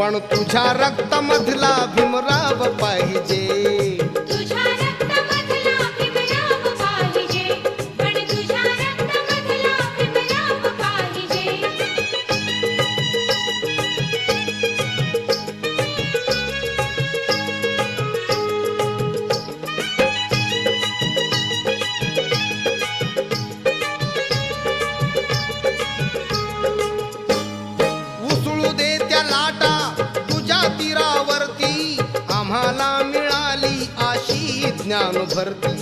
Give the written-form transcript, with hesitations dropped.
पण तुझ्या रक्तामधला भीमराव पाहिजे, तुझ्या रक्तामधला भीमराव पाहिजे, पण तुझ्या रक्तामधला भीमराव पाहिजे. उसळू दे त्या लाटा तुझ्या तीरावरती, आम्हाला मिळाली अशी ज्ञान भरती.